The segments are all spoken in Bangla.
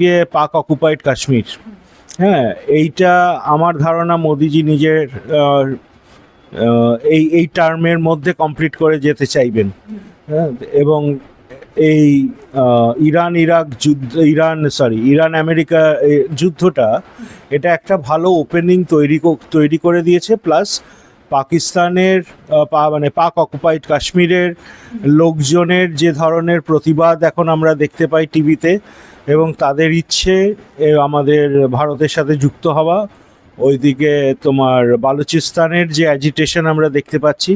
গিয়ে পাক অকুপাইড কাশ্মীর। হ্যাঁ, এইটা আমার ধারণা মোদিজি নিজের এই টার্মের মধ্যে কমপ্লিট করে যেতে চাইবেন। হ্যাঁ, এবং এই ইরান আমেরিকা যুদ্ধটা, এটা একটা ভালো ওপেনিং তৈরি করে দিয়েছে। প্লাস পাকিস্তানের মানে পাক অকুপাইড কাশ্মীরের লোকজনের যে ধরনের প্রতিবাদ এখন আমরা দেখতে পাই টিভিতে, এবং তাদের ইচ্ছে আমাদের ভারতের সাথে যুক্ত হওয়া, ওইদিকে তোমার বালুচিস্তানের যে অ্যাজিটেশন আমরা দেখতে পাচ্ছি,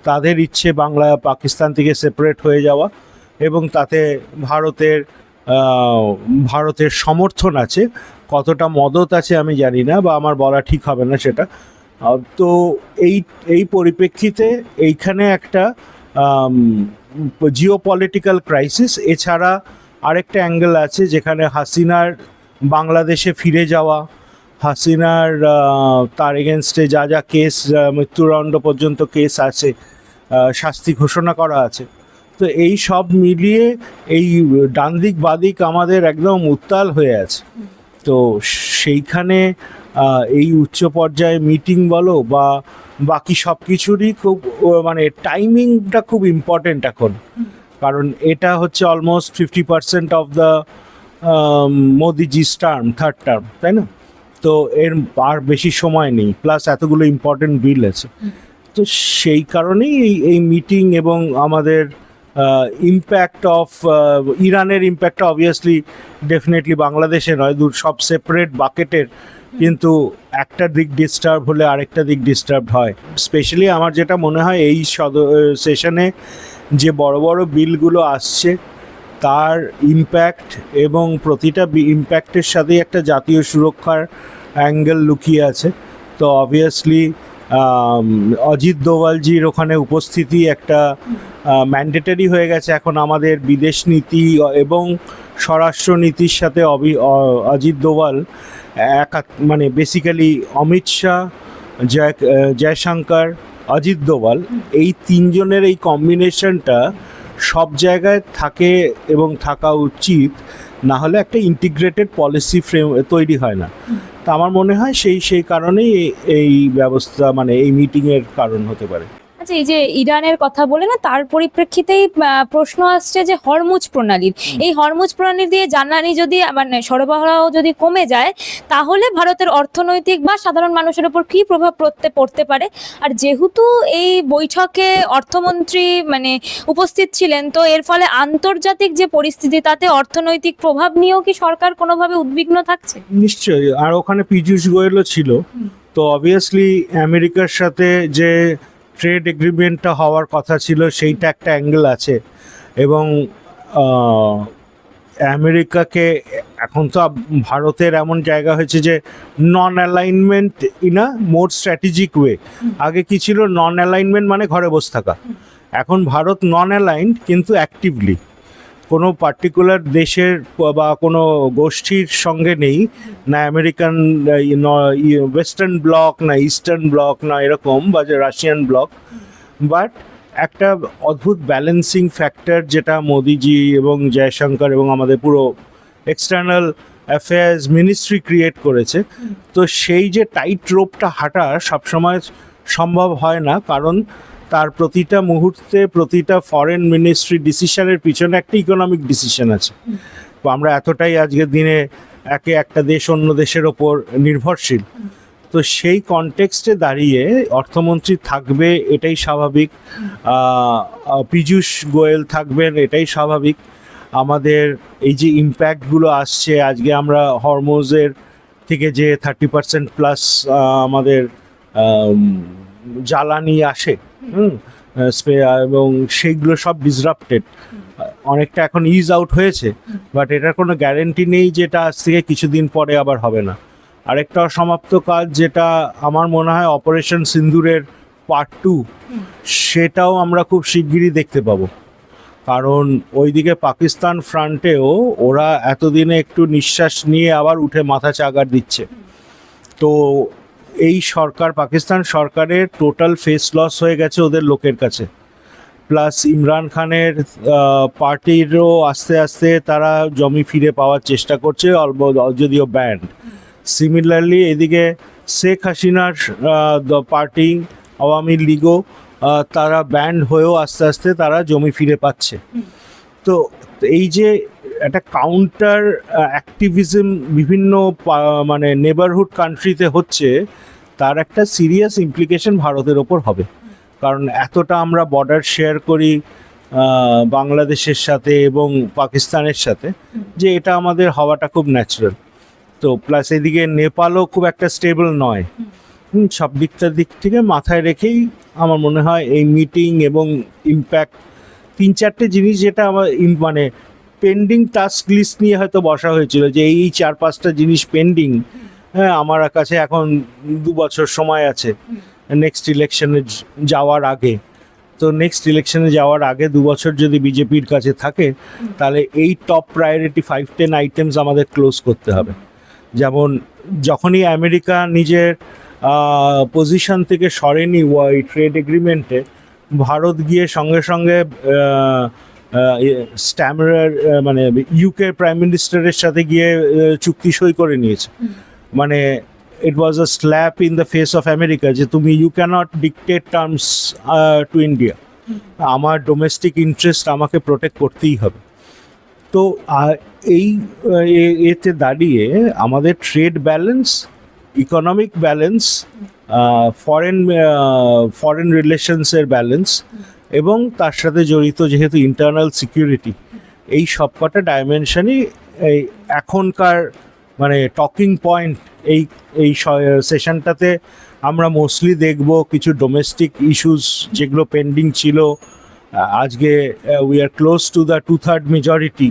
তাদের ইচ্ছে পাকিস্তান থেকে সেপারেট হয়ে যাওয়া, এবং তাতে ভারতের সমর্থন আছে। কতটা মদত আছে আমি জানি না, বা আমার বলা ঠিক হবে না সেটা। তো এই পরিপ্রেক্ষিতে এইখানে একটা জিওপলিটিক্যাল ক্রাইসিস। এছাড়া আরেকটা অ্যাঙ্গেল আছে যেখানে হাসিনার বাংলাদেশে ফিরে যাওয়া, হাসিনার তার এগেনস্টে যা কেস, মৃত্যুদণ্ড পর্যন্ত কেস আছে, শাস্তি ঘোষণা করা আছে। তো এই সব মিলিয়ে এই ডান দিক বাদিক আমাদের একদম উত্তাল হয়ে আছে। তো সেইখানে এই উচ্চ পর্যায়ে মিটিং বলো বা বাকি সব কিছুরই খুব মানে টাইমিংটা খুব ইম্পর্টেন্ট এখন, কারণ এটা হচ্ছে almost 50% of the Modiji's term, third term, তাই না? তো এর আর বেশি সময় নেই, প্লাস এতগুলো ইম্পর্টেন্ট বিল আছে। তো সেই কারণেই এই মিটিং এবং আমাদের ইম্প্যাক্ট অফ ইরানের ইম্প্যাক্টটা অবভিয়াসলি ডেফিনেটলি বাংলাদেশে নয়, সব সেপারেট বাকেটের, কিন্তু একটা দিক ডিস্টার্ব হলে আরেকটা দিক ডিস্টার্ব হয়। স্পেশালি আমার যেটা মনে হয় এই সেশনে যে বড় বড় বিলগুলো আসছে তার ইম্প্যাক্ট, এবং প্রতিটা ইম্প্যাক্টের সাথে একটা জাতীয় সুরক্ষার অ্যাঙ্গেল লুকিয়ে আছে। তো অবভিয়াসলি অজিত দোভালজির ওখানে উপস্থিতি একটা ম্যান্ডেটরি হয়ে গেছে এখন আমাদের বিদেশ নীতি এবং স্বরাষ্ট্রনীতির সাথে। অজিত দোভাল মানে বেসিক্যালি অমিত শাহ, জয়শঙ্কর, অজিত দোভাল, এই তিনজনের এই কম্বিনেশনটা সব জায়গায় থাকে এবং থাকা উচিত, না হলে একটা ইন্টিগ্রেটেড পলিসি ফ্রেম তৈরি হয় না। তা আমার মনে হয় সেই কারণেই এই ব্যবস্থা, মানে এই মিটিংয়ের কারণ হতে পারে। আচ্ছা, এই যে ইরানের কথা বলে না, তার পরিপ্রেক্ষিতেই প্রশ্ন আসছে যে হরমুজ প্রণালীর, এই হরমুজ প্রণালী দিয়ে জ্বালানি যদি মানে সরবরাহ যদি কমে যায়, তাহলে ভারতের অর্থনৈতিক বা সাধারণ মানুষের উপর কি প্রভাব পড়তে পারে? আর যেহেতু এই বৈঠকে অর্থমন্ত্রী মানে উপস্থিত ছিলেন, তো এর ফলে আন্তর্জাতিক যে পরিস্থিতি, তাতে অর্থনৈতিক প্রভাব নিয়েও কি সরকার কোনোভাবে উদ্বিগ্ন থাকছে? নিশ্চয়ই। আর ওখানে পীযূষ গোয়েলও ছিল। তো অবভিয়াসলি আমেরিকার সাথে যে ট্রেড এগ্রিমেন্টটা হওয়ার কথা ছিল সেইটা একটা অ্যাঙ্গেল আছে, এবং আমেরিকাকে এখন তো ভারতের এমন জায়গা হয়েছে যে non alignment in a more strategic way. আগে কি ছিল? নন অ্যালাইনমেন্ট মানে ঘরে বসে থাকা। এখন ভারত নন অ্যালাইন্ড কিন্তু অ্যাক্টিভলি কোনো পার্টিকুলার দেশের বা কোনো গোষ্ঠীর সঙ্গে নেই, না আমেরিকান ওয়েস্টার্ন ব্লক, না ইস্টার্ন ব্লক, না এরকম বা যে রাশিয়ান ব্লক, বাট একটা অদ্ভুত ব্যালেন্সিং ফ্যাক্টর যেটা মোদিজি এবং জয়শঙ্কর এবং আমাদের পুরো এক্সটার্নাল অ্যাফেয়ার্স মিনিস্ট্রি ক্রিয়েট করেছে। তো সেই যে টাইট রোপটা হাঁটা সবসময় সম্ভব হয় না, কারণ তার প্রতিটা মুহূর্তে প্রতিটা ফরেন মিনিস্ট্রি ডিসিশনের পিছনে একটা ইকোনমিক ডিসিশন আছে। তো আমরা এতটাই আজকের দিনে একটা দেশ অন্য দেশের ওপর নির্ভরশীল। তো সেই কনটেক্সটে দাঁড়িয়ে অর্থমন্ত্রী থাকবে, এটাই স্বাভাবিক। পীযূষ গোয়েল থাকবেন, এটাই স্বাভাবিক। আমাদের এই যে ইম্প্যাক্টগুলো আসছে, আজকে আমরা হরমুজের থেকে যে 30% প্লাস আমাদের জ্বালানি আসে, এবং সেইগুলো সব ডিসরাপ্টেড, অনেকটা এখন ইজ আউট হয়েছে, বাট এটার কোনো গ্যারেন্টি নেই যেটা আজ থেকে কিছুদিন পরে আবার হবে না। আরেকটা অসমাপ্ত কাজ যেটা আমার মনে হয় অপারেশন সিন্দুরের পার্ট 2, সেটাও আমরা খুব শিগগিরই দেখতে পাবো। কারণ ওইদিকে পাকিস্তান ফ্রন্টেও ওরা এতদিনে একটু নিঃশ্বাস নিয়ে আবার উঠে মাথা চাগার দিচ্ছে। তো এই সরকার, পাকিস্তান সরকারের টোটাল ফেস লস হয়ে গেছে ওদের লোকের কাছে। প্লাস ইমরান খানের পার্টিরও আস্তে আস্তে তারা জমি ফিরে পাওয়ার চেষ্টা করছে, অল্প যদিও ব্যান্ড। সিমিলারলি এদিকে শেখ হাসিনার পার্টি আওয়ামী লীগও তারা ব্যান্ড হয়েও আস্তে আস্তে তারা জমি ফিরে পাচ্ছে। তো এই যে একটা কাউন্টার অ্যাক্টিভিজম বিভিন্ন মানে নেবারহুড কান্ট্রিতে হচ্ছে, তার একটা সিরিয়াস ইমপ্লিকেশন ভারতের ওপর হবে। কারণ এতটা আমরা বর্ডার শেয়ার করি বাংলাদেশের সাথে এবং পাকিস্তানের সাথে, যে এটা আমাদের হওয়াটা খুব ন্যাচারাল। তো প্লাস এদিকে নেপালও খুব একটা স্টেবল নয়। সব দিক থেকে মাথায় রেখেই আমার মনে হয় এই মিটিং এবং ইম্প্যাক্ট, 3-4টে জিনিস যেটা আমার মানে পেন্ডিং টাস্ক লিস্ট নিয়ে হয়তো বসা হয়েছিল, যে এই 4-5টা জিনিস পেন্ডিং। হ্যাঁ, আমার কাছে এখন 2 বছর সময় আছে নেক্সট ইলেকশনে যাওয়ার আগে। তো নেক্সট ইলেকশনে যাওয়ার আগে 2 বছর যদি বিজেপির কাছে থাকে, তাহলে এই টপ প্রায়োরিটি 5-10 আইটেমস আমাদের ক্লোজ করতে হবে। যেমন যখনই আমেরিকা নিজের পজিশন থেকে সরেনি ওই ট্রেড এগ্রিমেন্টে, ভারত গিয়ে সঙ্গে সঙ্গে স্ট্যামারার মানে ইউকে প্রাইম মিনিস্টারের সাথে গিয়ে চুক্তি সই করে নিয়েছে। মানে it was a slap in the face of America, যে তুমি you can't dictate terms to India, আমার ডোমেস্টিক ইন্টারেস্ট আমাকে প্রোটেক্ট করতেই হবে। তো এই এতে দাঁড়িয়ে আমাদের trade balance, economic balance, foreign রিলেশনসের ব্যালেন্স এবং তার সাথে জড়িত যেহেতু ইন্টারনাল সিকিউরিটি, এই সবকটা ডাইমেনশনই এই এখনকার মানে টকিং পয়েন্ট। এই সেশনটাতে আমরা মোস্টলি দেখব কিছু ডোমেস্টিক ইস্যুস যেগুলো পেন্ডিং ছিল। আজকে we are close to the 2/3 majority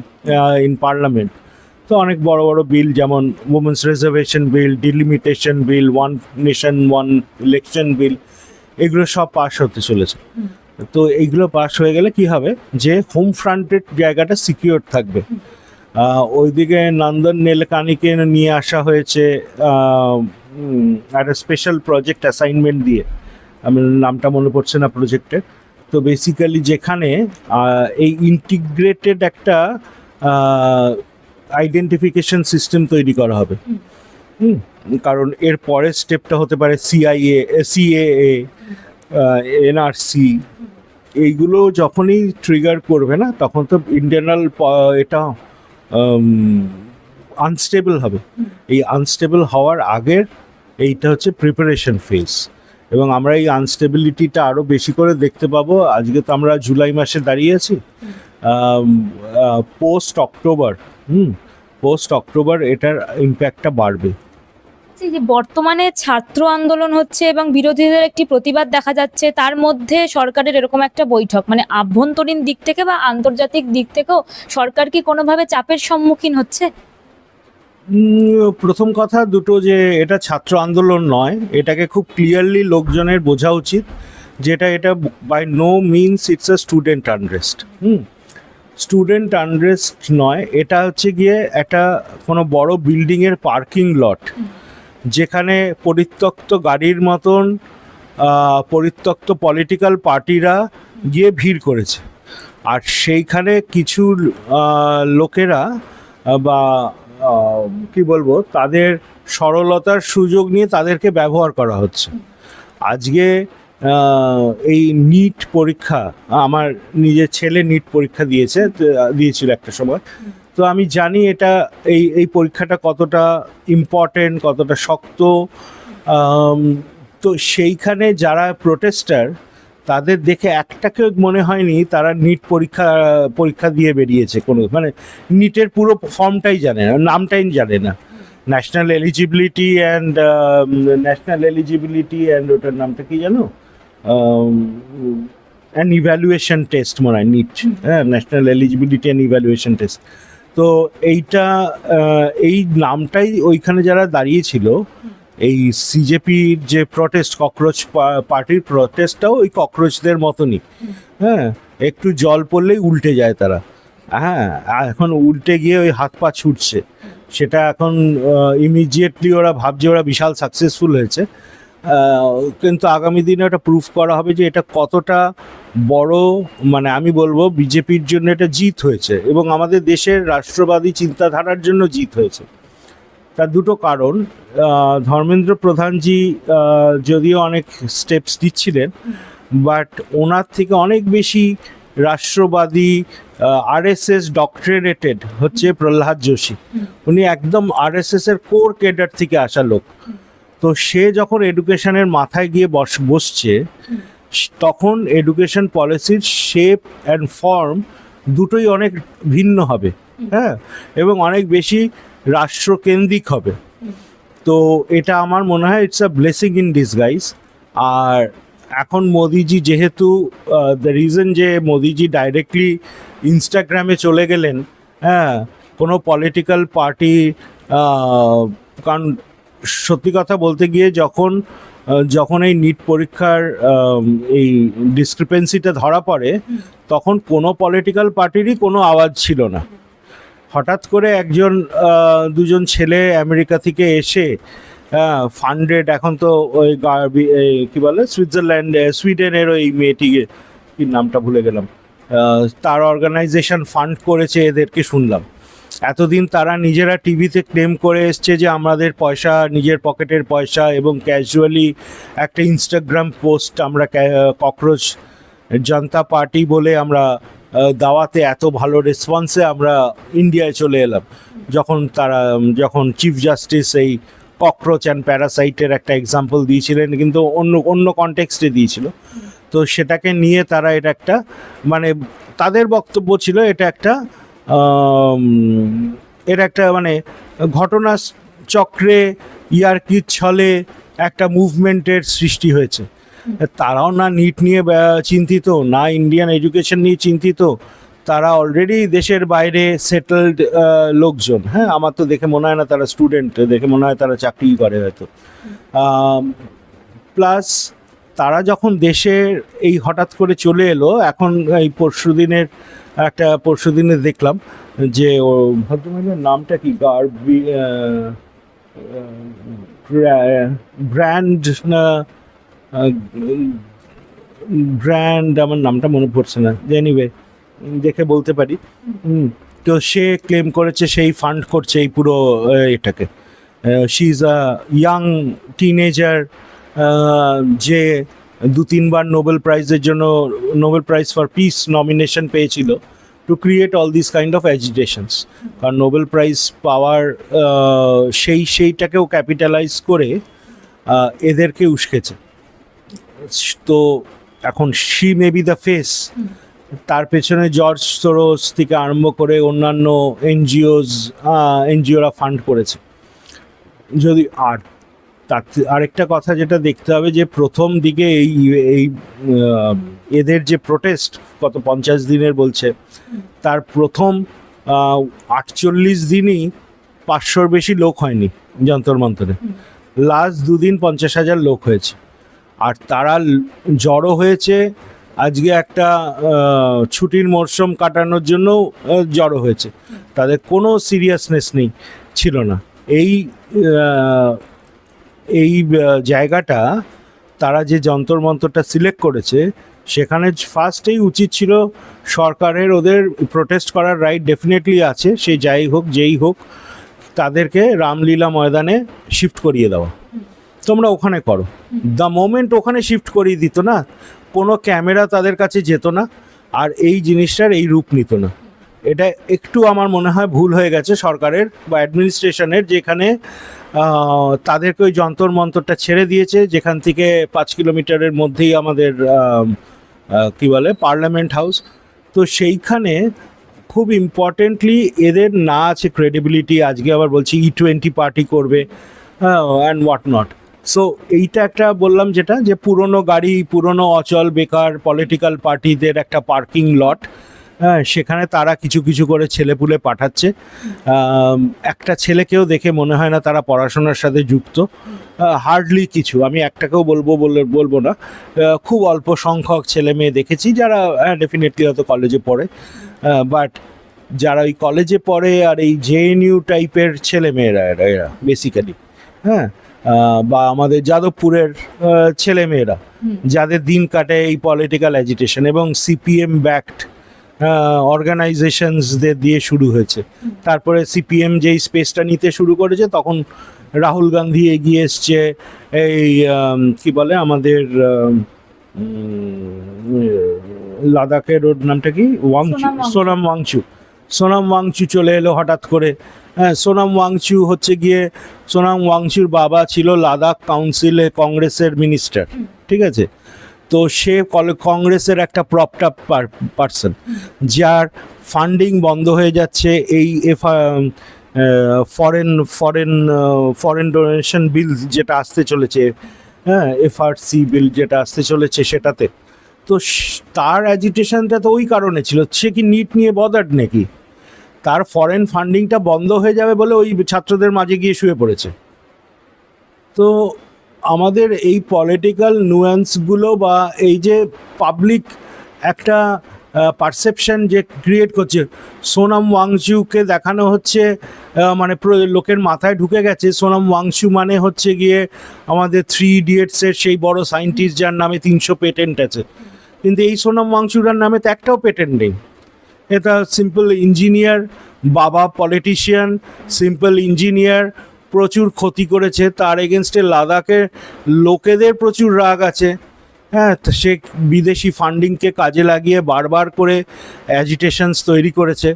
in parliament. তো অনেক বড় বড় বিল, যেমন women's reservation bill, delimitation bill, one nation one election bill, এগুলো সব পাস হতে চলেছে। তো এইগুলো পাস হয়ে গেলে কি হবে, যে হোম ফ্রন্টের জায়গাটা সিকিউর থাকবে। ওইদিকে নন্দন নীলকানিকে নিয়ে আসা হয়েছে একটা স্পেশাল প্রজেক্ট অ্যাসাইনমেন্ট দিয়ে, আমার নামটা মনে পড়ছে না প্রজেক্টের। তো বেসিক্যালি যেখানে এই ইন্টিগ্রেটেড একটা আইডেন্টিফিকেশন সিস্টেম তৈরি করা হবে। কারণ এর পরের স্টেপটা হতে পারে সিএএ, এনআরসি, এইগুলো যখনই ট্রিগার করবে না, তখন তো ইন্টারনাল এটা আনস্টেবল হবে। এই আনস্টেবল হওয়ার আগের এইটা হচ্ছে প্রিপারেশন ফেজ, এবং আমরা এই আনস্টেবিলিটিটা আরও বেশি করে দেখতে পাবো। আজকে তো আমরা জুলাই মাসে দাঁড়িয়ে আছি, পোস্ট অক্টোবর এটার ইম্প্যাক্টটা বাড়বে। যে বর্তমানে ছাত্র আন্দোলন হচ্ছে এবং বিরোধীদের একটি প্রতিবাদ দেখা যাচ্ছে, তার মধ্যে সরকারের এরকম একটা বৈঠক, মানে আভ্যন্তরীণ দিক থেকে বা আন্তর্জাতিক দিক থেকেও সরকার কি কোনোভাবে চাপের সম্মুখীন হচ্ছে? প্রথম কথা দুটো, যে এটা ছাত্র আন্দোলন নয়, এটাকে খুব ক্লিয়ারলি লোকজনের বোঝা উচিত, যেটা এটা by no means it's a student unrest. Student unrest নয়, এটা হচ্ছে গিয়ে একটা কোনো বড় বিল্ডিংয়ের পার্কিং লট, যেখানে পরিত্যক্ত গাড়ির মতন পরিত্যক্ত পলিটিক্যাল পার্টিরা গিয়ে ভিড় করেছে। আর সেইখানে কিছু লোকেরা বা কি বলবো, তাদের সরলতার সুযোগ নিয়ে তাদেরকে ব্যবহার করা হচ্ছে। আজকে এই নিট পরীক্ষা, আমার নিজের ছেলে নিট পরীক্ষা দিয়েছিল একটা সময়। তো আমি জানি এটা এই পরীক্ষাটা কতটা ইম্পর্টেন্ট, কতটা শক্ত। তো সেইখানে যারা প্রোটেস্টার, তাদের দেখে একটাকেও মনে হয়নি তারা নিট পরীক্ষা দিয়ে বেরিয়েছে। কোনো মানে নিটের পুরো ফর্মটাই জানে না, নামটাই জানে না। ন্যাশনাল এলিজিবিলিটি অ্যান্ড ওটার নামটা কি জানো, অ্যান্ড ইভ্যালুয়েশন টেস্ট মনে হয়, নিট, হ্যাঁ, national eligibility and evaluation test. তো এইটা এই নামটাই ওইখানে যারা দাঁড়িয়েছিল, এই সিজেপির যে প্রটেস্ট, ককরোচ পার্টির প্রটেস্টটাও ওই ককরোচদের মতনই। হ্যাঁ, একটু জল পড়লেই উল্টে যায় তারা। হ্যাঁ, এখন উল্টে গিয়ে ওই হাত পা ছুটছে। সেটা এখন ইমিডিয়েটলি ওরা ভাবছে ওরা বিশাল সাকসেসফুল হয়েছে। কিন্তু আগামী দিনে এটা প্রুফ করা হবে যে এটা কতটা বড়, মানে আমি বলবো বিজেপির জন্য এটা জিত হয়েছে এবং আমাদের দেশের রাষ্ট্রবাদী চিন্তাধারার জন্য জিত হয়েছে। তার দুটো কারণ, ধর্মেন্দ্র প্রধানজি যদিও অনেক স্টেপস দিচ্ছিলেন, বাট ওনার থেকে অনেক বেশি রাষ্ট্রবাদী আরএসএস ডক্টরেটেড হচ্ছে প্রহ্লাদ যোশী। উনি একদম আরএসএস এর কোর ক্যাডার থেকে আসা লোক। তো সে যখন এডুকেশনের মাথায় গিয়ে বসছে, তখন এডুকেশন পলিসির শেপ অ্যান্ড ফর্ম দুটোই অনেক ভিন্ন হবে, হ্যাঁ, এবং অনেক বেশি রাষ্ট্রকেন্দ্রিক হবে। তো এটা আমার মনে হয় it's a blessing in disguise. আর এখন মোদিজি যেহেতু দ্য রিজন যে মোদিজি ডাইরেক্টলি ইনস্টাগ্রামে চলে গেলেন, হ্যাঁ, কোনো পলিটিক্যাল পার্টি, কারণ সত্যি কথা বলতে গিয়ে যখন এই নিট পরীক্ষার এই ডিসক্রিপেন্সিটা ধরা পড়ে, তখন কোনো পলিটিক্যাল পার্টিরই কোনো আওয়াজ ছিল না। হঠাৎ করে দুজন ছেলে আমেরিকা থেকে এসে ফান্ডেড, এখন তো ওই কি বলে সুইডেনের ওই মেয়েটিকে, কি নামটা ভুলে গেলাম, তার অর্গানাইজেশন ফান্ড করেছে এদেরকে শুনলাম। এতদিন তারা নিজেরা টিভিতে ক্লেম করে এসছে যে আমাদের পয়সা, নিজের পকেটের পয়সা, এবং ক্যাজুয়ালি একটা ইনস্টাগ্রাম পোস্ট, আমরা ককরোচ জনতা পার্টি বলে আমরা দাওয়াতে এত ভালো রেসপন্সে আমরা ইন্ডিয়ায় চলে এলাম, যখন চিফ জাস্টিস এই ককরোচ অ্যান্ড প্যারাসাইটের একটা এক্সাম্পল দিয়েছিলেন, কিন্তু অন্য কনটেক্সটে দিয়েছিল। তো সেটাকে নিয়ে তারা এটা একটা, মানে তাদের বক্তব্য ছিল এটা একটা মানে ঘটনা চক্রে ইয়ার্কির ছলে একটা মুভমেন্টের সৃষ্টি হয়েছে। তারাও না নিট নিয়ে চিন্তিত, না ইন্ডিয়ান এডুকেশন নিয়ে চিন্তিত, তারা অলরেডি দেশের বাইরে সেটেলড লোকজন। হ্যাঁ, আমার তো দেখে মনে হয় না তারা স্টুডেন্ট, দেখে মনে হয় তারা চাকরি করে হয়তো। প্লাস তারা যখন দেশের এই হঠাৎ করে চলে এলো, এখন এই পরশুদিনে দেখলাম যে ও ভদ্রমহিলার নামটা কি, ব্র্যান্ড আমার নামটা মনে পড়ছে না, এনিওয়ে দেখে বলতে পারি। তো সে ক্লেম করেছে সেই ফান্ড করছে এই পুরো এটাকে। She is a young teenager যে 2-3 বার Nobel prize for peace nomination পেয়েছিল, to create all this kind of agitations. কারণ নোবেল প্রাইজ পাওয়ার সেইটাকেও ক্যাপিটালাইজ করে এদেরকে উস্কেছে। তো এখন she may be the face. তার পেছনে জর্জ সোরোস থেকে আরম্ভ করে অন্যান্য এনজিওরা ফান্ড করেছে। যদি আরেকটা কথা যেটা দেখতে হবে, যে প্রথম দিকে এই এদের যে প্রোটেস্ট কত 50 দিনের বলছে, তার প্রথম 48 দিনই 500-র বেশি লোক হয়নি যন্তর মন্তরে। লাস্ট 2 দিন 50,000 লোক হয়েছে। আর তারা জড়ো হয়েছে আজকে একটা ছুটির মরশুম কাটানোর জন্য জড়ো হয়েছে, তাদের কোনো সিরিয়াসনেস ছিল না। এই জায়গাটা তারা যে যন্তর মন্তরটা সিলেক্ট করেছে, সেখানে ফার্স্টেই উচিত ছিল সরকারের, ওদের প্রোটেস্ট করার রাইট ডেফিনেটলি আছে, সে যেই হোক তাদেরকে রামলীলা ময়দানে শিফট করিয়ে দেওয়া। তোমরা ওখানে করো। দ্য মোমেন্ট ওখানে শিফট করিয়ে দিত না, কোনো ক্যামেরা তাদের কাছে যেত না, আর এই জিনিসটার এই রূপ নিত না। এটা একটু আমার মনে হয় ভুল হয়ে গেছে সরকারের বা অ্যাডমিনিস্ট্রেশনের, যেখানে তাদেরকে ওই যন্তর মন্তরটা ছেড়ে দিয়েছে, যেখান থেকে 5 কিলোমিটারের মধ্যেই আমাদের কি বলে পার্লামেন্ট হাউস। তো সেইখানে খুব ইম্পর্টেন্টলি এদের না আছে ক্রেডিবিলিটি। আজকে আবার বলছি E20 পার্টি করবে অ্যান্ড হোয়াট নট। সো এইটা একটা বললাম যেটা, যে পুরনো গাড়ি, পুরনো অচল বেকার পলিটিক্যাল পার্টিদের একটা পার্কিং লট, হ্যাঁ, সেখানে তারা কিছু করে ছেলেপুলে পাঠাচ্ছে। একটা ছেলেকেও দেখে মনে হয় না তারা পড়াশোনার সাথে যুক্ত, হার্ডলি কিছু, আমি একটাকেও বলবো না, খুব অল্প সংখ্যক ছেলে মেয়ে দেখেছি যারা ডেফিনেটলি হয়তো কলেজে পড়ে, বাট যারা ওই কলেজে পড়ে আর এই JNU টাইপের ছেলে মেয়েরা এরা বেসিক্যালি, হ্যাঁ, বা আমাদের যাদবপুরের ছেলেমেয়েরা যাদের দিন কাটে এই পলিটিক্যাল অ্যাজিটেশন, এবং সিপিএম ব্যাকড অর্গানাইজেশনসদের দিয়ে শুরু হয়েছে। তারপরে সিপিএম যেই স্পেসটা নিতে শুরু করেছে তখন রাহুল গান্ধী এগিয়ে এসছে এই কি বলে আমাদের লাদাখের ওর নামটা কি, সোনাম ওয়াংচু চলে এলো হঠাৎ করে। হ্যাঁ, সোনাম ওয়াংচু হচ্ছে গিয়ে, সোনাম ওয়াংচুর বাবা ছিল লাদাখ কাউন্সিলে কংগ্রেসের মিনিস্টার, ঠিক আছে? তো সে কংগ্রেসের একটা প্রপড আপ পার্সন, যার ফান্ডিং বন্ধ হয়ে যাচ্ছে এই ফরেন ডোনেশন বিল যেটা আসতে চলেছে, হ্যাঁ, এফআরসি বিল যেটা আসতে চলেছে সেটাতে। তো তার অ্যাজিটেশনটা তো ওই কারণে ছিল। সে কি নিট নিয়ে বদার্ড নাকি? তার ফরেন ফান্ডিংটা বন্ধ হয়ে যাবে বলে ওই ছাত্রদের মাঝে গিয়ে শুয়ে পড়েছে। তো আমাদের এই পলিটিক্যাল নুয়ান্সগুলো বা এই যে পাবলিক একটা পারসেপশন যে ক্রিয়েট করছে, সোনাম ওয়াংচুকে দেখানো হচ্ছে মানে লোকের মাথায় ঢুকে গেছে সোনাম ওয়াংচু মানে হচ্ছে গিয়ে আমাদের 3 ইডিয়টসের সেই বড় সায়েন্টিস্ট যার নামে 300 পেটেন্ট আছে। কিন্তু এই সোনাম ওয়াংচুরার নামে তো একটাও পেটেন্ট নেই। এটা সিম্পল ইঞ্জিনিয়ার, বাবা পলিটিশিয়ান, সিম্পল ইঞ্জিনিয়ার, প্রচুর ক্ষতি করেছে। তার এগেনস্টে লাদাখের লোকেদের প্রচুর রাগ আছে। হ্যাঁ, সে বিদেশি ফান্ডিংকে কাজে লাগিয়ে বারবার করে অ্যাজিটেশনস তৈরি করেছে।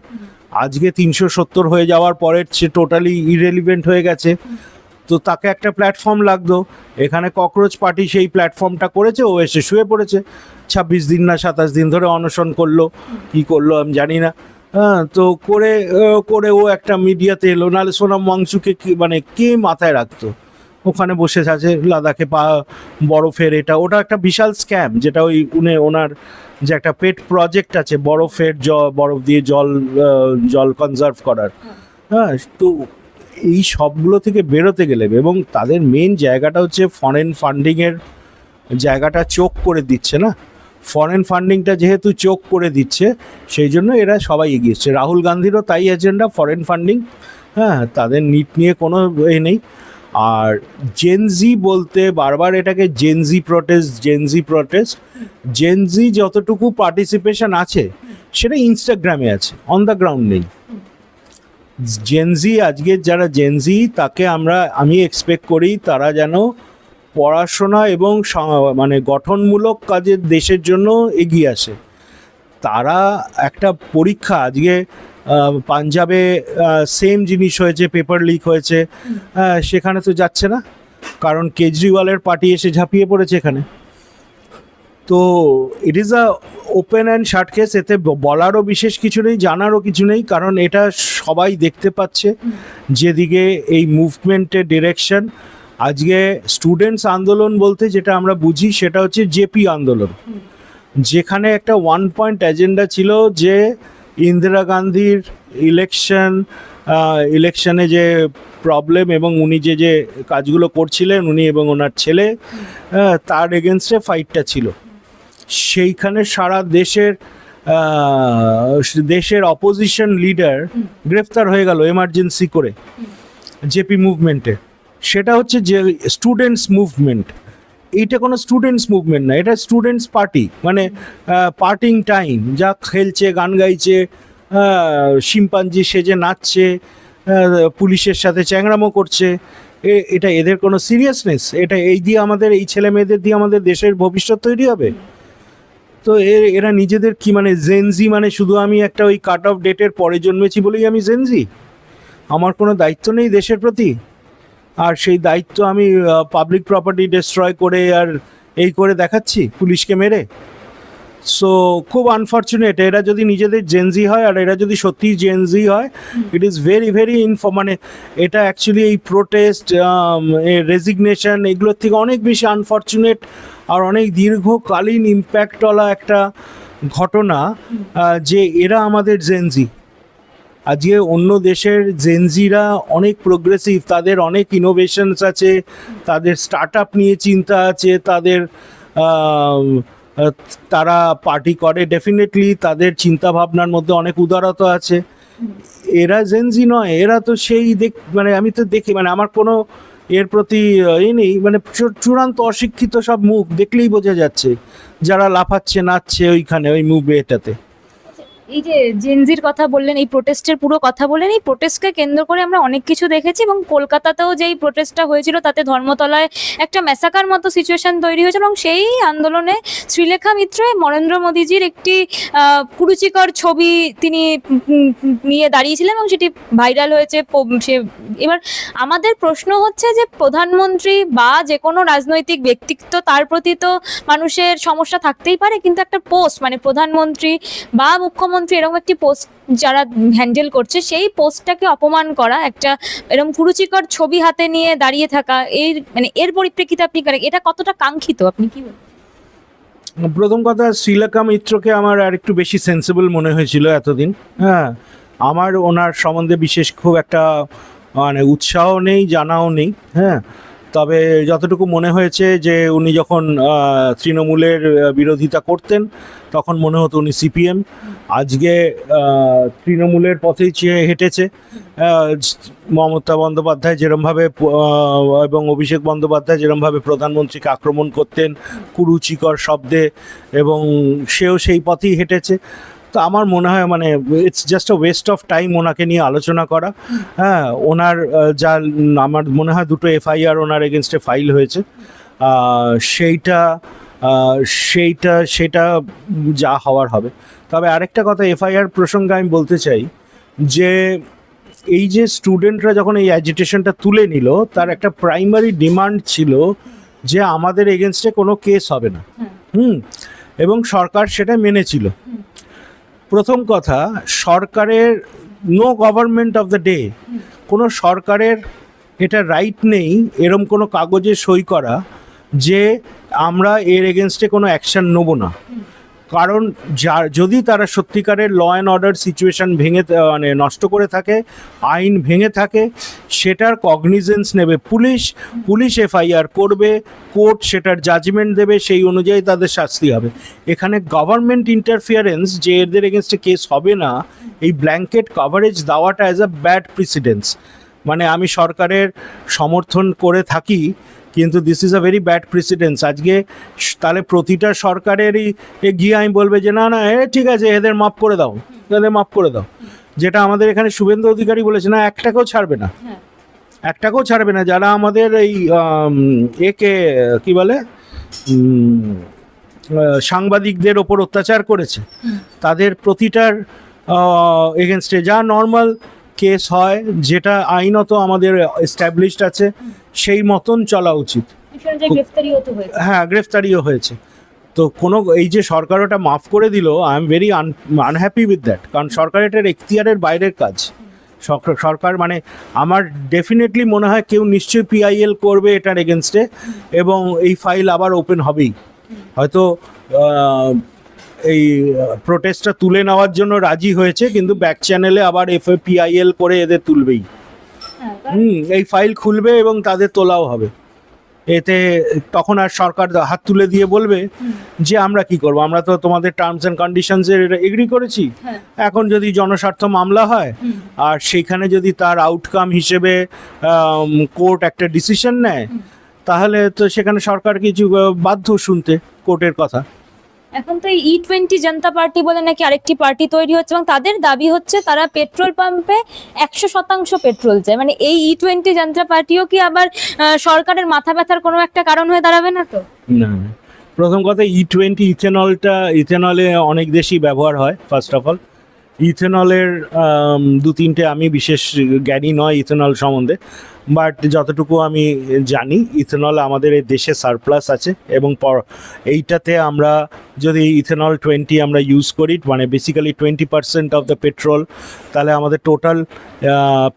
আজকে 370 হয়ে যাওয়ার পরে সে টোটালি ইরেলিভেন্ট হয়ে গেছে। তো তাকে একটা প্ল্যাটফর্ম লাগতো। এখানে ককরোচ পার্টি সেই প্ল্যাটফর্মটা করেছে, ও এসে শুয়ে পড়েছে। 26 দিন না 27 দিন ধরে অনশন করলো, কি করলো আমি জানি না। হ্যাঁ, তো করে ও একটা মিডিয়াতে এলো। নাহলে সোনাম ওয়াংচুকে মানে কে মাথায় রাখতো? ওখানে বসে আছে লাদাখে বরফের ওটা একটা বিশাল স্ক্যাম, যেটা ওনার যে একটা পেট প্রজেক্ট আছে বরফ দিয়ে জল কনজার্ভ করার। হ্যাঁ, তো এই সবগুলো থেকে বেরোতে গেলে, এবং তাদের মেন জায়গাটা হচ্ছে ফরেন ফান্ডিংয়ের জায়গাটা চোখ করে দিচ্ছে না। ফরেন ফান্ডিংটা যেহেতু চোখ করে দিচ্ছে, সেই জন্য এরা সবাই এগিয়ে এসছে। রাহুল গান্ধীরও তাই এজেন্ডা, ফরেন ফান্ডিং। হ্যাঁ, তাদের নিট নিয়ে কোনো নেই। আর জেনজি বলতে বারবার এটাকে জেনজি যতটুকু পার্টিসিপেশন আছে সেটা ইনস্টাগ্রামে আছে, অন দ্য গ্রাউন্ড নেই। জেনজি, আজকের যারা জেনজি, তাকে আমি এক্সপেক্ট করি তারা যেন পড়াশোনা এবং মানে গঠনমূলক কাজের দেশের জন্য এগিয়ে আসে। তারা একটা পরীক্ষা, আজকে পাঞ্জাবে সেম জিনিস হয়েছে, পেপার লিক হয়েছে, সেখানে তো যাচ্ছে না, কারণ কেজরিওয়ালের পার্টি এসে ঝাঁপিয়ে পড়েছে এখানে। তো it is a open and shirt case. এতে বলারও বিশেষ কিছু নেই, জানারও কিছু নেই, কারণ এটা সবাই দেখতে পাচ্ছে যেদিকে এই মুভমেন্টের ডিরেকশন। আজকে স্টুডেন্টস আন্দোলন বলতে যেটা আমরা বুঝি সেটা হচ্ছে জেপি আন্দোলন, যেখানে একটা 1 পয়েন্ট এজেন্ডা ছিল যে ইন্দিরা গান্ধীর ইলেকশনে যে প্রবলেম এবং উনি যে কাজগুলো করছিলেন উনি এবং ওনার ছেলে, তার এগেনস্টে ফাইটটা ছিল। সেইখানে সারা দেশের অপোজিশন লিডার গ্রেফতার হয়ে গেল এমার্জেন্সি করে জেপি মুভমেন্টে। সেটা হচ্ছে যে স্টুডেন্টস মুভমেন্ট। এইটা কোনো স্টুডেন্টস মুভমেন্ট না, এটা স্টুডেন্টস পার্টি, মানে পার্টিং টাইম, যা খেলছে, গান গাইছে, শিম্পাঞ্জি সেজে নাচছে, পুলিশের সাথে চ্যাংড়ামো করছে। এটা এদের কোনো সিরিয়াসনেস? এটা এই ছেলে মেয়েদের দিয়ে আমাদের দেশের ভবিষ্যৎ তৈরি হবে? তো এরা নিজেদের কি মানে জেনজি, মানে শুধু আমি একটা ওই কাট অফ ডেটের পরে জন্মেছি বলেই আমি জেনজি? আমার কোনো দায়িত্ব নেই দেশের প্রতি? আর সেই দায়িত্ব আমি পাবলিক প্রপার্টি ডিস্ট্রয় করে আর এই করে দেখাচ্ছি পুলিশকে মেরে? সো খুব আনফর্চুনেট। এরা যদি নিজেদের জেনজি হয়, আর এরা যদি সত্যিই জেনজি হয়, ইট ইজ ভেরি ভেরি মানে এটা অ্যাকচুয়ালি এই প্রোটেস্ট, রেজিগনেশন, এগুলোর থেকে অনেক বেশি আনফর্চুনেট আর অনেক দীর্ঘকালীন ইম্প্যাক্টওয়ালা একটা ঘটনা যে এরা আমাদের জেনজি। আজকে অন্য দেশের জেনজিরা অনেক প্রোগ্রেসিভ, তাদের অনেক ইনোভেশনস আছে, তাদের স্টার্ট আপ নিয়ে চিন্তা আছে, তারা পার্টি করে, ডেফিনেটলি তাদের চিন্তা ভাবনার মধ্যে অনেক উদারতা আছে। এরা জেনজি নয়, এরা তো সেই মানে আমি তো দেখি, মানে আমার কোনো এর প্রতি এই নেই, মানে চূড়ান্ত অশিক্ষিত সব মুখ দেখলেই বোঝা যাচ্ছে, যারা লাফাচ্ছে নাচছে ওইখানে ওই এটাতে। এই যে জেনজির কথা বললেন, এই প্রোটেস্টের পুরো কথা বললেন, এই প্রোটেস্টকে কেন্দ্র করে আমরা অনেক কিছু দেখেছি, এবং কলকাতাতেও যেই প্রোটেস্টটা হয়েছিল তাতে ধর্মতলায় একটা ম্যাসাকার মতো সিচুয়েশন তৈরি হয়েছিল, এবং সেই আন্দোলনে শ্রীলেখা মিত্র নরেন্দ্র মোদীজির একটি কুরুচিকর ছবি তিনি নিয়ে দাঁড়িয়েছিলেন, এবং সেটি ভাইরাল হয়েছে। এবার আমাদের প্রশ্ন হচ্ছে যে প্রধানমন্ত্রী বা যে কোনো রাজনৈতিক ব্যক্তিত্ব, তার প্রতি তো মানুষের সমস্যা থাকতেই পারে, কিন্তু একটা পোস্ট, মানে প্রধানমন্ত্রী বা মুখ্যমন্ত্রী এরকম একটি পোস্ট যারা হ্যান্ডেল করছে, সেই পোস্টটাকে অপমান করা, একটা এরকম কুরুচিকর ছবি হাতে নিয়ে দাঁড়িয়ে থাকা, এই মানে এর পরিপ্রেক্ষিতে আপনি এটা কতটা কাঙ্ক্ষিত, আপনি কি বলেন? প্রথম কথা, শ্রীলেখা মিত্রকে আমার আর একটু বেশি সেন্সিবল মনে হয়েছিল এতদিন। হ্যাঁ, আমার ওনার সম্বন্ধে বিশেষ খুব একটা মানে উৎসাহ নেই, জানাও নেই। হ্যাঁ, তবে যতটুকু মনে হয়েছে যে উনি যখন তৃণমূলের বিরোধিতা করতেন তখন মনে হতো উনি সিপিএম। আজকে তৃণমূলের পথেই হেঁটেছে। মমতা বন্দ্যোপাধ্যায় যেরমভাবে এবং অভিষেক বন্দ্যোপাধ্যায় যেরমভাবে প্রধানমন্ত্রীকে আক্রমণ করতেন কুরুচিকর শব্দে, এবং সেও সেই পথেই হেঁটেছে। তো আমার মনে হয় মানে it's just a West of time ওনাকে নিয়ে আলোচনা করা। হ্যাঁ, ওনার যা আমার মনে হয় 2টো এফআইআর ওনার এগেনস্টে ফাইল হয়েছে, সেটা যা হওয়ার হবে। তবে আরেকটা কথা এফআইআর প্রসঙ্গে আমি বলতে চাই যে এই যে স্টুডেন্টরা যখন এই অ্যাজিটেশনটা তুলে নিল, তার একটা প্রাইমারি ডিমান্ড ছিল যে আমাদের এগেনস্টে কোনো কেস হবে না। এবং সরকার সেটা মেনেছিল। প্রথম কথা, সরকারের no government of the day, কোনো সরকারের এটা রাইট নেই এরম কোনো কাগজে সই করা যে আমরা এর এগেনস্টে কোনো অ্যাকশন নেব না। কারণ যদি তারা সত্যিকারের ল অ্যান্ড অর্ডার সিচুয়েশন ভেঙে মানে নষ্ট করে থাকে, আইন ভেঙে থাকে, সেটার কগনিজেন্স নেবে পুলিশ এফআইআর করবে, কোর্ট সেটার জাজমেন্ট দেবে, সেই অনুযায়ী তাদের শাস্তি হবে। এখানে গভর্নমেন্ট ইন্টারফিয়ারেন্স যে এদের এগেনস্টে কেস হবে না, এই ব্ল্যাঙ্কেট কভারেজ দেওয়াটা অ্যাজ আ ব্যাড প্রিসিডেন্স। মানে আমি সরকারের সমর্থন করে থাকি, কিন্তু this is a very bad precedence. আজকে তাহলে প্রতিটা সরকারেরই গিয়ে আমি বলবে যে না না ঠিক আছে এদের মাফ করে দাও, এদের মাফ করে দাও, যেটা আমাদের এখানে শুভেন্দু অধিকারী বলেছে, না একটাকেও ছাড়বে না, একটাকেও ছাড়বে না। যারা আমাদের এই একে কি বলে সাংবাদিকদের ওপর অত্যাচার করেছে, তাদের প্রতিটার এগেনস্টে যা নর্মাল কেস হয়, যেটা আইনত আমাদের এস্টাবলিশড আছে, সেই মতন চলা উচিত। হ্যাঁ, গ্রেফতারিও হয়েছে। তো কোনো এই যে সরকার ওটা মাফ করে দিল, I am very unhappy with that. কারণ সরকার এটার এখতিয়ারের বাইরের কাজ। সরকার মানে আমার ডেফিনেটলি মনে হয় কেউ নিশ্চয়ই পিআইএল করবে এটার এগেনস্টে, এবং এই ফাইল আবার ওপেন হবেই। হয়তো এই প্রোটেস্টটা তুলে নেওয়ার জন্য রাজি হয়েছে, কিন্তু ব্যাক চ্যানেলে আবার পিআইএল করে এদের তুলবেই। এই ফাইল খুলবে এবং তাদের তোলাও হবে। এতে তখন আর সরকার হাত তুলে দিয়ে বলবে যে আমরা কি করব, আমরা তো তোমাদের টার্মস অ্যান্ড কন্ডিশনসের এগ্রি করেছি। এখন যদি জনস্বার্থ মামলা হয় আর সেইখানে যদি তার আউটকাম হিসেবে কোর্ট একটা ডিসিশন নেয়, তাহলে তো সেখানে সরকার কিছু বাধ্য শুনতে কোর্টের কথা। এখন তো এই E20 জনতা পার্টি বলে নাকি আরেকটি পার্টি তৈরি হচ্ছে, এবং তাদের দাবি হচ্ছে তারা পেট্রোল পাম্পে 100% পেট্রোল চায়। মানে এই E20 জনতা পার্টিও কি আবার সরকারের মাথা ব্যথার কোনো একটা কারণ হয়ে দাঁড়াবে না? তো না, প্রথম কথা E20 ইথেনলে অনেক দেশই ব্যবহার হয়। ফার্স্ট অফ অল ইথেনলের 2-3টে আমি বিশেষ জ্ঞানী নয় ইথেনল সম্বন্ধে, বাট যতটুকু আমি জানি ইথেনল আমাদের এই দেশে সারপ্লাস আছে, এবং এইটাতে আমরা যদি ইথেনল 20 আমরা ইউজ করি, মানে বেসিক্যালি 20% অফ দ্য পেট্রোল, তাহলে আমাদের টোটাল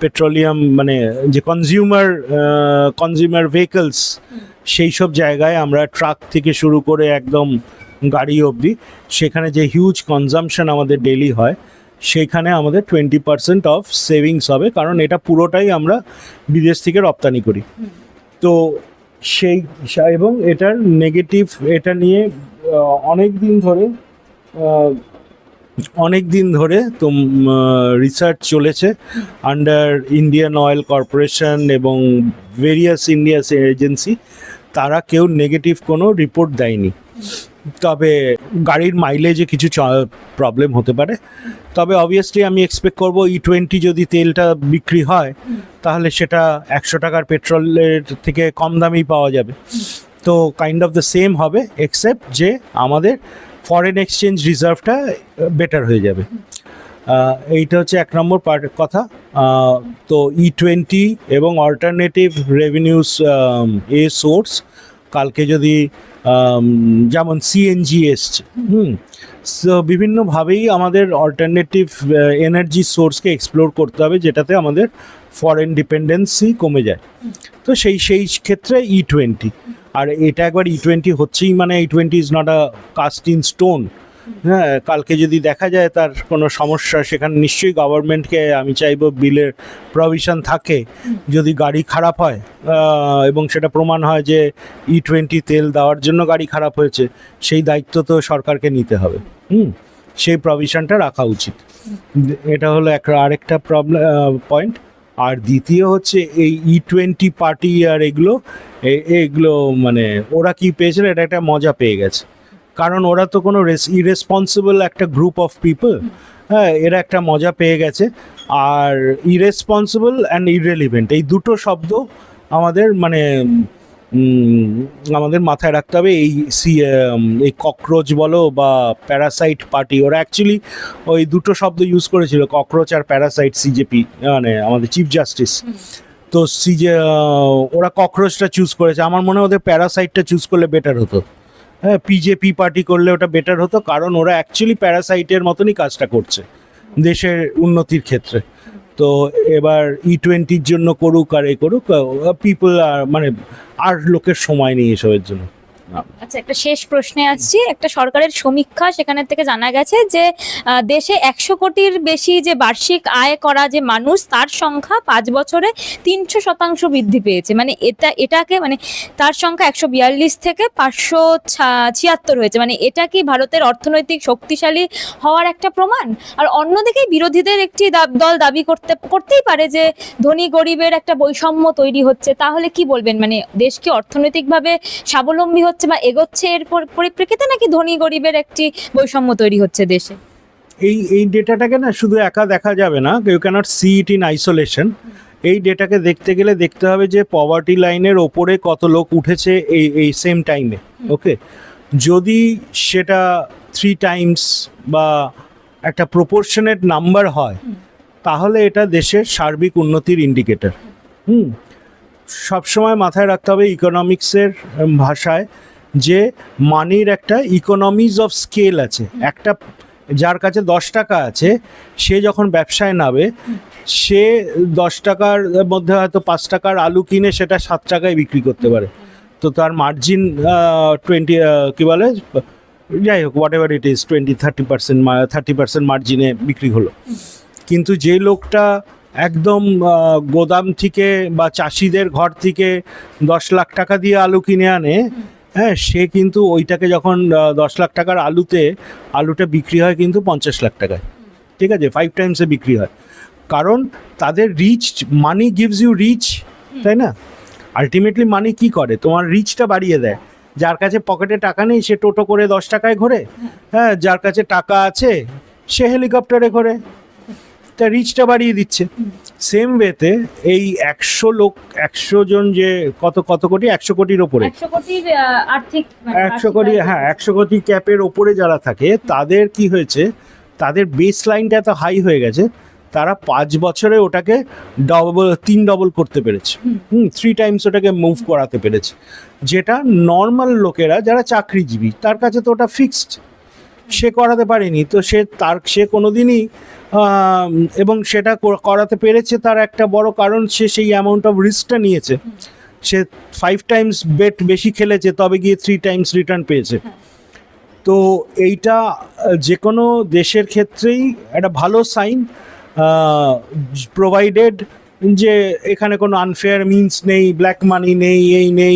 পেট্রোলিয়াম মানে যে কনজিউমার ভেহিকলস, সেই সব জায়গায় আমরা ট্রাক থেকে শুরু করে একদম গাড়ি অবধি, সেখানে যে হিউজ কনজামশন আমাদের ডেইলি হয়, সেখানে আমাদের 20% অফ সেভিংস হবে, কারণ এটা পুরোটাই আমরা বিদেশ থেকে রপ্তানি করি। তো সেই এবং এটার নেগেটিভ, এটা নিয়ে অনেক দিন ধরে অনেক দিন ধরে তো রিসার্চ চলেছে আন্ডার ইন্ডিয়ান অয়েল কর্পোরেশন এবং ভেরিয়াস ইন্ডিয়াস এজেন্সি, তারা কেউ নেগেটিভ কোনো রিপোর্ট দেয়নি। তবে গাড়ির মাইলেজে কিছু প্রবলেম হতে পারে, তবে অবভিয়াসলি আমি এক্সপেক্ট করবো E20 যদি তেলটা বিক্রি হয় তাহলে সেটা 100 টাকার পেট্রোলের থেকে কম দামেই পাওয়া যাবে। তো কাইন্ড অফ দ্য সেম হবে, এক্সেপ্ট যে আমাদের ফরেন এক্সচেঞ্জ রিজার্ভটা বেটার হয়ে যাবে। এইটা হচ্ছে 1 নম্বর কথা। তো E20 এবং অল্টারনেটিভ রেভিনিউস সোর্স, কালকে যদি যেমন সিএনজি এসছে, সো বিভিন্নভাবেই আমাদের অল্টারনেটিভ এনার্জি সোর্সকে এক্সপ্লোর করতে হবে, যেটাতে আমাদের ফরেন ডিপেন্ডেন্সি কমে যায়। তো সেই ক্ষেত্রে E20, আর এটা একবার E20 হচ্ছেই মানে E20 is not a cast in stone. হ্যাঁ, কালকে যদি দেখা যায় তার কোনো সমস্যা, সেখানে নিশ্চয়ই গভর্নমেন্টকে আমি চাইবো বিলের প্রভিশন থাকে, যদি গাড়ি খারাপ হয় এবং সেটা প্রমাণ হয় যে E20 তেল দেওয়ার জন্য গাড়ি খারাপ হয়েছে, সেই দায়িত্ব তো সরকারকে নিতে হবে। সেই প্রভিশনটা রাখা উচিত। এটা হলো আরেকটা পয়েন্ট। আর দ্বিতীয় হচ্ছে এই E20 পার্টি আর এগুলো মানে ওরা কি পেয়েছিল, এটা একটা মজা পেয়ে গেছে, কারণ ওরা তো কোনো ইরেসপন্সিবল একটা গ্রুপ অফ পিপল। হ্যাঁ, এরা একটা মজা পেয়ে গেছে। আর ইরেসপন্সিবল অ্যান্ড ইররেলিভেন্ট, এই দুটো শব্দ আমাদের আমাদের মাথায় রাখতে হবে। এই ককরোচ বলো বা প্যারাসাইট পার্টি, ওরা অ্যাকচুয়ালি ওই দুটো শব্দ ইউজ করেছিল, ককরোচ আর প্যারাসাইট, সিজেপি মানে আমাদের চিফ জাস্টিস। তো ওরা ককরোচটা চুজ করেছে, আমার মনে হয় ওদের প্যারাসাইটটা চুজ করলে বেটার হতো। হ্যাঁ, পিজেপি পার্টি করলে ওটা বেটার হতো, কারণ ওরা অ্যাকচুয়ালি প্যারাসাইটের মতনই কাজটা করছে দেশের উন্নতির ক্ষেত্রে। তো এবার E20-র জন্য করুক আর করুক, পিপল আর লোকের সময় নেই এসবের জন্য। আচ্ছা, একটা শেষ প্রশ্নে আসছি। একটা সরকারের সমীক্ষা, সেখানে থেকে জানা গেছে যে দেশে 100 কোটির বেশি যে বার্ষিক আয় করা যে মানুষ, তার সংখ্যা 5 বছরে 300% বৃদ্ধি পেয়েছে। মানে এটাকে তার সংখ্যা 142 থেকে 576 হয়েছে। মানে এটা কি ভারতের অর্থনৈতিক শক্তিশালী হওয়ার একটা প্রমাণ? আর অন্যদিকে বিরোধীদের একটি দল দাবি করতেই পারে যে ধনী গরিবের একটা বৈষম্য তৈরি হচ্ছে। তাহলে কি বলবেন, মানে দেশ কি অর্থনৈতিকভাবে স্বাবলম্বী হচ্ছে বা এগোচ্ছে এর পরিপ্রেক্ষিতে, নাকি ধনী গরিবের একটি বৈষম্য তৈরি হচ্ছে দেশে? এই ডেটাটাকে না শুধু একা দেখা যাবে না, you can't see it in isolation. এই ডেটাকে দেখতে গেলে দেখতে হবে যে পভার্টি লাইনের ওপরে কত লোক উঠেছে এই সেম টাইমে। ওকে, যদি সেটা 3 টাইমস বা একটা প্রপোর্শনেট নাম্বার হয়, তাহলে এটা দেশের সার্বিক উন্নতির ইন্ডিকেটর। সবসময় মাথায় রাখতে হবে ইকোনমিক্সের ভাষায় যে মানির একটা ইকোনমিজ অফ স্কেল আছে। একটা যার কাছে 10 টাকা আছে, সে যখন ব্যবসায় নামে, সে 10 টাকার মধ্যে হয়তো 5 টাকার আলু কিনে সেটা 7 টাকায় বিক্রি করতে পারে। তো তার মার্জিন 20 কি বলে, যাই হোক, হোয়াট এভার ইট ইজ, 30% মার্জিনে বিক্রি হলো। কিন্তু যে লোকটা একদম গোদাম থেকে বা চাষিদের ঘর থেকে 10 লাখ টাকা দিয়ে আলু কিনে আনে, হ্যাঁ, সে কিন্তু ওইটাকে যখন 10 লাখ টাকার আলুটা বিক্রি হয় কিন্তু 50 লাখ টাকায়। ঠিক আছে, 5 টাইমসে বিক্রি হয়, কারণ তাদের rich, money gives you rich, তাই না? আলটিমেটলি মানি কি করে, তোমার রিচটা বাড়িয়ে দেয়। যার কাছে পকেটে টাকা নেই সে টোটো করে 10 টাকায় ঘোরে, হ্যাঁ, যার কাছে টাকা আছে সে হেলিকপ্টারে ঘোরে, তা রিচটা বাড়িয়ে দিচ্ছে। সেম ওয়েতে এই 100 জন যে কত কোটি, 100 কোটির ওপরে, 100 কোটির আর্থিক 100 কোটি, হ্যাঁ 100 কোটি ক্যাপের ওপরে যারা থাকে, তাদের কি হয়েছে, তাদের বেস লাইনটা এত হাই হয়ে গেছে, তারা 5 বছরে ওটাকে 3 ডবল করতে পেরেছে। 3 টাইমস ওটাকে মুভ করাতে পেরেছে, যেটা নর্মাল লোকেরা যারা চাকরিজীবী তার কাছে তো ওটা ফিক্সড, সে করাতে পারেনি। তো সে কোনোদিনই এবং সেটা করাতে পেরেছে, তার একটা বড় কারণ সে সেই অ্যামাউন্ট অফ রিস্কটা নিয়েছে। সে 5 টাইমস বেট বেশি খেলেছে, তবে গিয়ে 3 টাইমস রিটার্ন পেয়েছে। তো এইটা যে কোনো দেশের ক্ষেত্রেই একটা ভালো সাইন, প্রোভাইডেড যে এখানে কোনো আনফেয়ার মিনস নেই, ব্ল্যাক মানি নেই, এই নেই,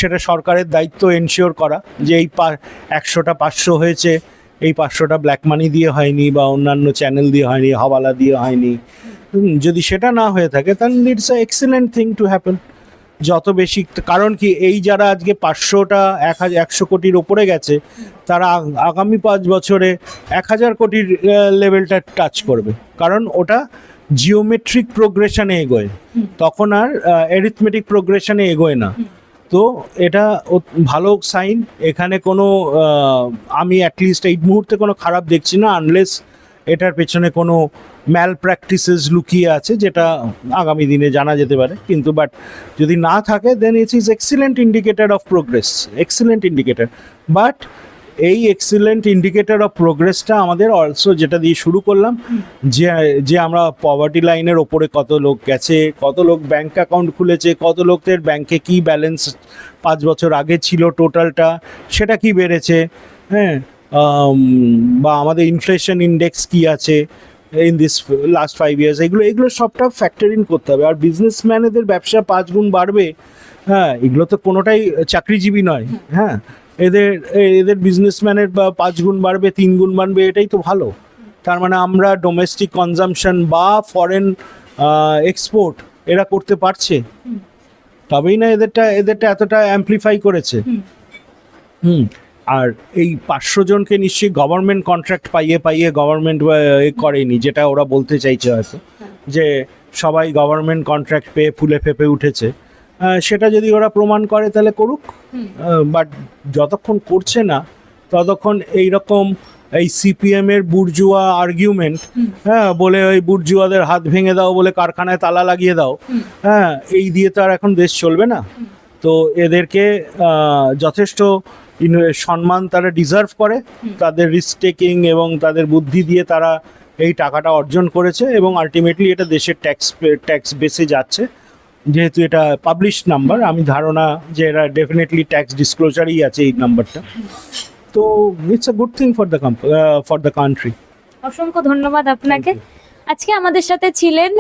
সেটা সরকারের দায়িত্ব এনশিওর করা যে এই 100টা 500 হয়েছে, এই 500টা ব্ল্যাক মানি দিয়ে হয়নি বা অন্যান্য চ্যানেল দিয়ে হয়নি, হাওয়ালা দিয়ে হয়নি। যদি সেটা না হয়ে থাকে তাহলে it's a excellent thing to happen. যত বেশি, কারণ কি এই যারা আজকে 500টা 100 কোটির ওপরে গেছে, তারা আগামী 5 বছরে 1000 কোটির লেভেলটা টাচ করবে, কারণ ওটা জিওমেট্রিক প্রোগ্রেশনে এগোয়, তখন আর অ্যারিথমেটিক প্রোগ্রেশনে এগোয় না। তো এটা ভালো সাইন। এখানে কোনো আমি অ্যাটলিস্ট এই মুহূর্তে কোনো খারাপ দেখছি না, আনলেস এটার পেছনে কোনো ম্যাল প্র্যাকটিসেস লুকিয়ে আছে, যেটা আগামী দিনে জানা যেতে পারে। কিন্তু বাট যদি না থাকে then it is excellent indicator of progress, excellent indicator. But এই এক্সিলেন্ট ইন্ডিকেটর অফ প্রোগ্রেসটা আমাদের অলসো, যেটা দিয়ে শুরু করলাম, যে আমরা পভার্টি লাইনের ওপরে কত লোক গেছে, কত লোক ব্যাংক অ্যাকাউন্ট খুলেছে, কত লোকের ব্যাংকে কি ব্যালেন্স 5 বছর আগে ছিল টোটালটা, সেটা কি বেড়েছে, হ্যাঁ, বা আমাদের ইনফ্লেশন ইন্ডেক্স কি আছে ইন দিস লাস্ট 5 ইয়ার্স, এগুলো সবটা ফ্যাক্টর ইন করতে হবে। আর বিজনেসম্যানেদের ব্যবসা 5 গুণ বাড়বে, হ্যাঁ, এগুলো তো কোনোটাই চাকরিজীবী নয়, হ্যাঁ, এদের বিজনেসম্যানের 5 গুণ বাড়বে, 3 গুণ বাড়বে, এটাই তো ভালো। তার মানে আমরা ডোমেস্টিক কনজাম্পশন বা ফরেন এক্সপোর্ট এরা করতে পারছে, তবেই না এদেরটা এতটা অ্যাম্প্লিফাই করেছে। আর এই 500 জনকে নিশ্চয়ই গভর্নমেন্ট কন্ট্রাক্ট পাইয়ে গভর্নমেন্ট করেনি, যেটা ওরা বলতে চাইছে হয়তো, যে সবাই গভর্নমেন্ট কন্ট্রাক্ট পেয়ে ফুলে ফেপে উঠেছে। সেটা যদি ওরা প্রমাণ করে তাহলে করুক, বাট যতক্ষণ করছে না ততক্ষণ এইরকম এই সিপিএমের বুর্জুয়া আর্গুমেন্ট, হ্যাঁ, বলে ওই বুর্জুয়াদের হাত ভেঙে দাও, বলে কারখানায় তালা লাগিয়ে দাও, হ্যাঁ, এই দিয়ে তো আর এখন দেশ চলবে না। তো এদেরকে যথেষ্ট সম্মান তারা ডিজার্ভ করে, তাদের রিস্ক টেকিং এবং তাদের বুদ্ধি দিয়ে তারা এই টাকাটা অর্জন করেছে, এবং আলটিমেটলি এটা দেশের ট্যাক্স বেসে যাচ্ছে। যেহেতু এটা পাবলিশ নাম্বার, আমি ধারণা যে এরা ডেফিনেটলি ট্যাক্স ডিসক্লোজারই আছে এই নাম্বারটা। তো it's a good thing for the country. অসংখ্য ধন্যবাদ আপনাকে। আজকে আমাদের সাথে ছিলেন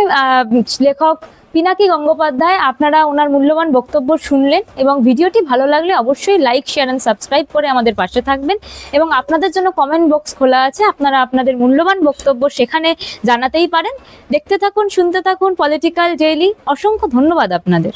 লেখক পিনাকি গঙ্গোপাধ্যায়। আপনারা ওনার মূল্যবান বক্তব্য শুনলেন, এবং ভিডিওটি ভালো লাগলে অবশ্যই লাইক, শেয়ার অ্যান্ড সাবস্ক্রাইব করে আমাদের পাশে থাকবেন। এবং আপনাদের জন্য কমেন্ট বক্স খোলা আছে, আপনারা আপনাদের মূল্যবান বক্তব্য সেখানে জানাতেই পারেন। দেখতে থাকুন, শুনতে থাকুন পলিটিক্যাল ডেইলি। অসংখ্য ধন্যবাদ আপনাদের।